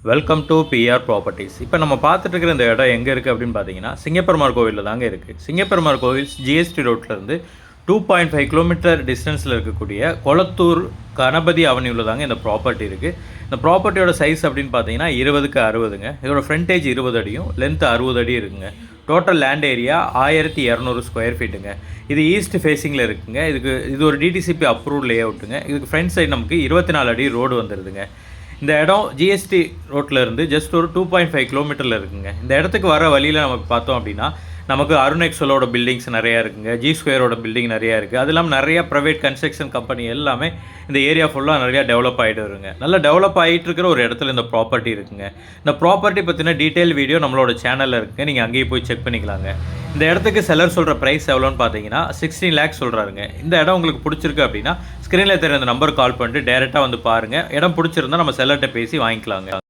Welcome to PR properties. இப்போ நம்ம பார்த்துட்டு இருக்கிற இந்த இடம் எங்கே இருக்குது அப்படின்னு பார்த்தீங்கன்னா சிங்கப்பெருமாள் கோவிலில் தாங்க இருக்குது. சிங்கப்பெருமாள் கோவில் ஜிஎஸ்டி ரோட்லேருந்து 2.5 கிலோமீட்டர் டிஸ்டன்ஸில் இருக்கக்கூடிய கொளத்தூர் கணபதி அவென்யூவில் தாங்க இந்த ப்ராப்பர்ட்டி இருக்குது. இந்த ப்ராப்பர்ட்டியோட சைஸ் அப்படின்னு பார்த்தீங்கன்னா 20க்கு 60ங்க. இதோட ஃப்ரண்டேஜ் 20 அடியும் லென்த் 60 அடி இருக்குங்க. டோட்டல் லேண்ட் ஏரியா 1200 ஸ்கொயர் ஃபீட்டுங்க. இது ஈஸ்ட் ஃபேஸிங்கில் இருக்குங்க. இது ஒரு டிடிசிபி அப்ரூவ்ட் லே அவுட்டுங்க. இதுக்கு ஃப்ரண்ட் சைடு நமக்கு 24 அடி ரோடு வந்துடுதுங்க. இந்த இடம் ஜிஎஸ்டி ரோட்டில் இருந்து ஜஸ்ட் ஒரு 2.5 கிலோமீட்டரில் இருக்குங்க. இந்த இடத்துக்கு வர வழியில் நமக்கு பார்த்தோம் அப்படின்னா நமக்கு அருணெக்ஸலோட பில்டிங்ஸ் நிறையா இருக்குங்க. ஜி ஸ்கொயரோட பில்டிங் நிறையா இருக்குது. அது இல்லாமல் நிறையா ப்ரைவேட் கன்ஸ்ட்ரக்ஷன் கம்பெனி எல்லாமே இந்த ஏரியா ஃபுல்லாக நிறையா டெவலப் ஆகிட்டு வருங்க. நல்லா டெவலப் ஆகிட்டு இருக்கிற ஒரு இடத்துல இந்த ப்ராப்பர்ட்டி இருக்குங்க. இந்த ப்ராப்பர்ட்டி பற்றின டீட்டெயில் வீடியோ நம்மளோட சேனலில் இருக்குங்க. நீங்கள் அங்கேயே போய் செக் பண்ணிக்கலாங்க. இந்த இடத்துக்கு செல்லர் சொல்கிற ப்ரைஸ் எவ்வளோன்னு பார்த்தீங்கன்னா 16 lakhs சொல்கிறாருங்க. இந்த இடம் உங்களுக்கு பிடிச்சிருக்கு அப்படின்னா ஸ்க்ரீனில் தெரியுற அந்த நம்பர் கால் பண்ணிட்டு டேரெக்டாக வந்து பாருங்கள். இடம் பிடிச்சிருந்தா நம்ம செல்லர்கிட்ட பேசி வாங்கிக்கலாங்க.